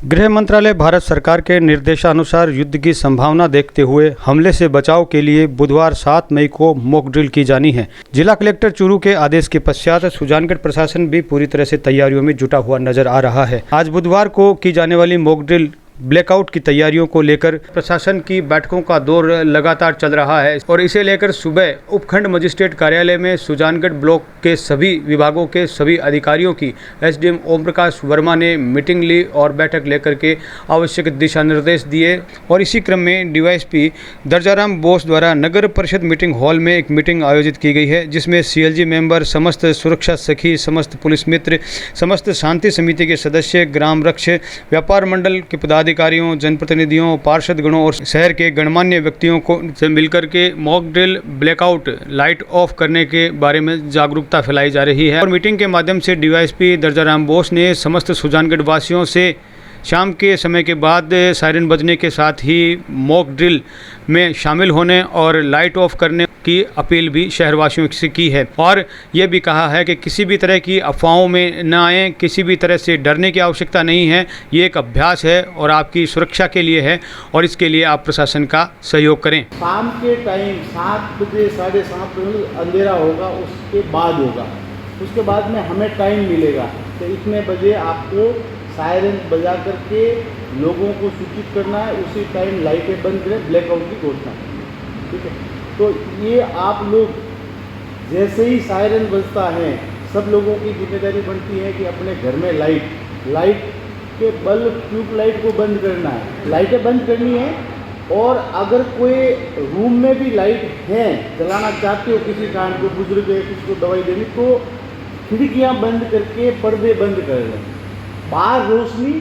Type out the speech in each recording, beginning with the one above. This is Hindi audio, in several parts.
गृह मंत्रालय भारत सरकार के निर्देशानुसार युद्ध की संभावना देखते हुए हमले से बचाव के लिए बुधवार 7 मई को मॉक ड्रिल की जानी है। जिला कलेक्टर चूरू के आदेश के पश्चात सुजानगढ़ प्रशासन भी पूरी तरह से तैयारियों में जुटा हुआ नजर आ रहा है। आज बुधवार को की जाने वाली मॉक ड्रिल ब्लैकआउट की तैयारियों को लेकर प्रशासन की बैठकों का दौर लगातार चल रहा है और इसे लेकर सुबह उपखंड मजिस्ट्रेट कार्यालय में सुजानगढ़ ब्लॉक के सभी विभागों के सभी अधिकारियों की एसडीएम ओम प्रकाश वर्मा ने मीटिंग ली और बैठक लेकर के आवश्यक दिशा निर्देश दिए। और इसी क्रम में डीवाईएसपी दर्जाराम बोस द्वारा नगर परिषद मीटिंग हॉल में एक मीटिंग आयोजित की गई है, जिसमें सीएलजी मेंबर, समस्त सुरक्षा सखी, समस्त पुलिस मित्र, समस्त शांति समिति के सदस्य, ग्राम रक्ष, व्यापार मंडल के अधिकारियों, जनप्रतिनिधियों, पार्षदगणों और शहर के गणमान्य व्यक्तियों को से मिलकर के mock drill, blackout, light of करने के बारे में जागरूकता फैलाई जा रही है। और मीटिंग के माध्यम से डीवाईएसपी दर्जाराम बोस ने समस्त सुजानगढ़ वासियों से शाम के समय के बाद सायरन बजने के साथ ही मॉक ड्रिल में शामिल होने और लाइट ऑफ करने की अपील भी शहरवासियों से की है। और ये भी कहा है कि किसी भी तरह की अफवाहों में न आएँ, किसी भी तरह से डरने की आवश्यकता नहीं है। ये एक अभ्यास है और आपकी सुरक्षा के लिए है और इसके लिए आप प्रशासन का सहयोग करें। शाम के टाइम 7 बजे 7:30 बजे अंधेरा होगा, उसके बाद में हमें टाइम मिलेगा तो इतने बजे आपको सायरन बजा करके लोगों को सूचित करना है, उसी टाइम लाइटें बंद करें, ब्लैकआउट की घोषणा, ठीक है। तो ये आप लोग जैसे ही सायरन बजता है, सब लोगों की जिम्मेदारी बनती है कि अपने घर में लाइट के बल्ब, ट्यूबलाइट को बंद करना है, लाइटें बंद करनी है। और अगर कोई रूम में भी लाइट है, जलाना चाहते हो, किसी कारण को, बुजुर्ग है, किसी को दवाई देनी, तो खिड़कियाँ बंद करके पर्दे बंद कर दें, बाहर रोशनी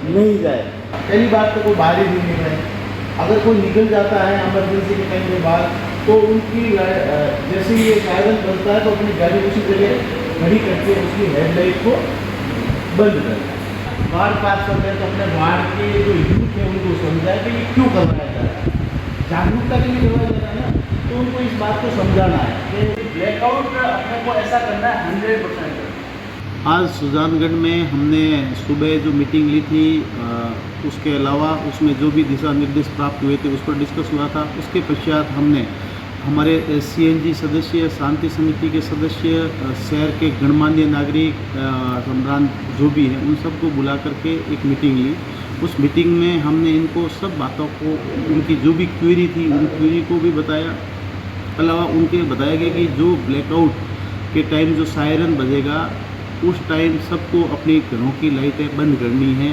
नहीं जाए। पहली बात तो कोई बाहर ही नहीं निकले। अगर कोई निकल जाता है इमरजेंसी के टाइम के बाद, तो उनकी जैसे ही ये सायरन बजता है तो अपनी गाड़ी उसी जगह खड़ी करके उसकी हेडलाइट को बंद कर दें। बाहर पास करते हैं तो अपने बाहर के जो यूथ है उनको समझाए कि ये क्यों करवाया जा रहा है, जागरूकता के लिए करवाया जा रहा है ना, तो उनको इस बात को समझाना है कि ब्लैकआउट अपने को ऐसा करना है 100%। आज सुजानगढ़ में हमने सुबह जो मीटिंग ली थी, उसके अलावा उसमें जो भी दिशा निर्देश प्राप्त हुए थे उस पर डिस्कस हुआ था। उसके पश्चात हमने हमारे सीएनजी सदस्य, शांति समिति के सदस्य, शहर के गणमान्य नागरिक, सम्रांत जो भी हैं, उन सबको बुला करके एक मीटिंग ली। उस मीटिंग में हमने इनको सब बातों को, उनकी जो भी क्वेरी थी उन क्वेरी को भी बताया। अलावा उनके बताया गया कि जो ब्लैकआउट के टाइम जो सायरन बजेगा उस टाइम सबको अपने घरों की लाइटें बंद करनी है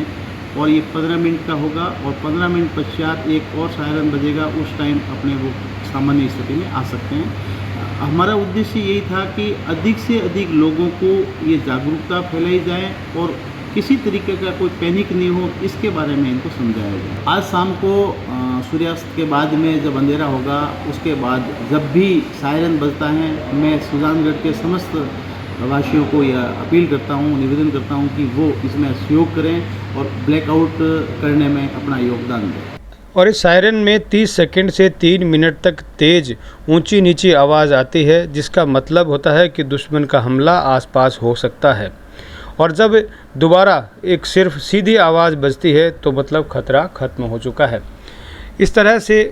और ये 15 मिनट का होगा और 15 मिनट पश्चात एक और सायरन बजेगा, उस टाइम अपने वो सामान्य स्थिति में आ सकते हैं। हमारा उद्देश्य यही था कि अधिक से अधिक लोगों को ये जागरूकता फैलाई जाए और किसी तरीके का कोई पैनिक नहीं हो, इसके बारे में इनको समझाया जाए। आज शाम को सूर्यास्त के बाद में जब अंधेरा होगा, उसके बाद जब भी सायरन बजता है, मैं सुजानगढ़ के समस्त वासियों को यह अपील करता हूँ, निवेदन करता हूँ कि वो इसमें सहयोग करें और ब्लैकआउट करने में अपना योगदान दें। और इस सायरन में 30 सेकंड से 3 मिनट तक तेज ऊंची नीची आवाज़ आती है, जिसका मतलब होता है कि दुश्मन का हमला आसपास हो सकता है। और जब दोबारा एक सिर्फ सीधी आवाज़ बजती है तो मतलब खतरा खत्म हो चुका है। इस तरह से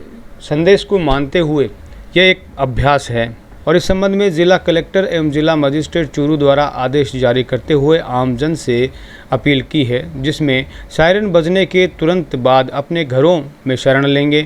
संदेश को मानते हुए यह एक अभ्यास है। और इस संबंध में जिला कलेक्टर एवं जिला मजिस्ट्रेट चूरू द्वारा आदेश जारी करते हुए आमजन से अपील की है, जिसमें सायरन बजने के तुरंत बाद अपने घरों में शरण लेंगे।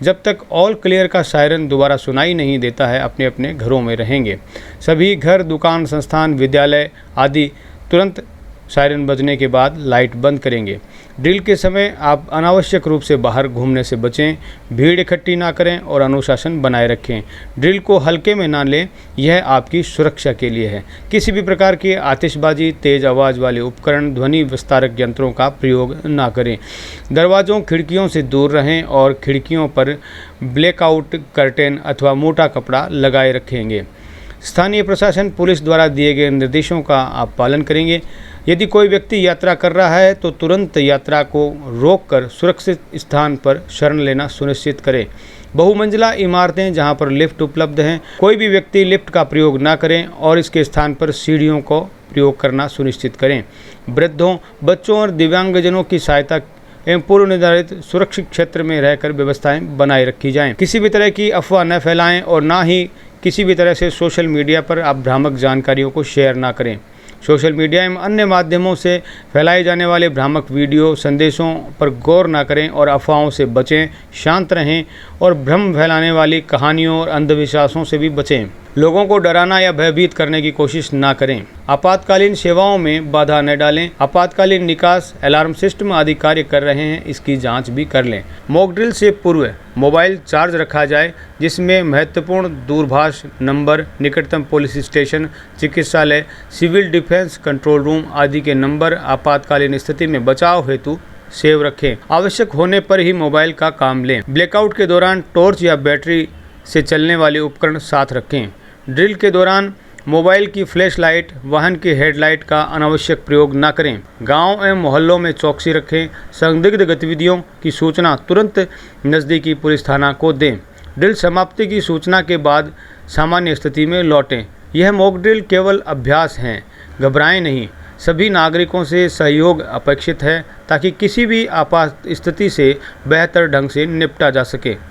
जब तक ऑल क्लियर का सायरन दोबारा सुनाई नहीं देता है, अपने अपने घरों में रहेंगे। सभी घर, दुकान, संस्थान, विद्यालय आदि तुरंत सायरन बजने के बाद लाइट बंद करेंगे। ड्रिल के समय आप अनावश्यक रूप से बाहर घूमने से बचें, भीड़ इकट्ठी ना करें और अनुशासन बनाए रखें। ड्रिल को हल्के में ना लें, यह आपकी सुरक्षा के लिए है। किसी भी प्रकार की आतिशबाजी, तेज़ आवाज़ वाले उपकरण, ध्वनि विस्तारक यंत्रों का प्रयोग ना करें। दरवाज़ों, खिड़कियों से दूर रहें और खिड़कियों पर ब्लैकआउट कर्टेन अथवा मोटा कपड़ा लगाए रखेंगे। स्थानीय प्रशासन, पुलिस द्वारा दिए गए निर्देशों का आप पालन करेंगे। यदि कोई व्यक्ति यात्रा कर रहा है तो तुरंत यात्रा को रोककर सुरक्षित स्थान पर शरण लेना सुनिश्चित करें। बहुमंजिला इमारतें जहां पर लिफ्ट उपलब्ध हैं, कोई भी व्यक्ति लिफ्ट का प्रयोग न करें और इसके स्थान पर सीढ़ियों को प्रयोग करना सुनिश्चित करें। वृद्धों, बच्चों और दिव्यांगजनों की सहायता एवं पूर्व निर्धारित सुरक्षित क्षेत्र में रहकर व्यवस्थाएं बनाए रखी जाएं। किसी भी तरह की अफवाह न फैलाएं और ना ही किसी भी तरह से सोशल मीडिया पर आप भ्रामक जानकारियों को शेयर ना करें। सोशल मीडिया एवं अन्य माध्यमों से फैलाए जाने वाले भ्रामक वीडियो संदेशों पर गौर न करें और अफवाहों से बचें, शांत रहें और भ्रम फैलाने वाली कहानियों और अंधविश्वासों से भी बचें। लोगों को डराना या भयभीत करने की कोशिश ना करें। आपातकालीन सेवाओं में बाधा न डालें। आपातकालीन निकास, अलार्म सिस्टम आदि कार्य कर रहे हैं, इसकी जांच भी कर लें। मॉक ड्रिल से पूर्व मोबाइल चार्ज रखा जाए, जिसमें महत्वपूर्ण दूरभाष नंबर, निकटतम पुलिस स्टेशन, चिकित्सालय, सिविल डिफेंस कंट्रोल रूम आदि के नंबर आपातकालीन स्थिति में बचाव हेतु सेव रखें। आवश्यक होने पर ही मोबाइल का काम लें। ब्लैकआउट के दौरान टॉर्च या बैटरी से चलने वाले उपकरण साथ रखें। ड्रिल के दौरान मोबाइल की फ्लैश लाइट, वाहन की हेडलाइट का अनावश्यक प्रयोग न करें। गांव एवं मोहल्लों में चौकसी रखें। संदिग्ध गतिविधियों की सूचना तुरंत नज़दीकी पुलिस थाना को दें। ड्रिल समाप्ति की सूचना के बाद सामान्य स्थिति में लौटें। यह मॉक ड्रिल केवल अभ्यास हैं, घबराएं नहीं। सभी नागरिकों से सहयोग अपेक्षित है ताकि किसी भी आपात स्थिति से बेहतर ढंग से निपटा जा सके।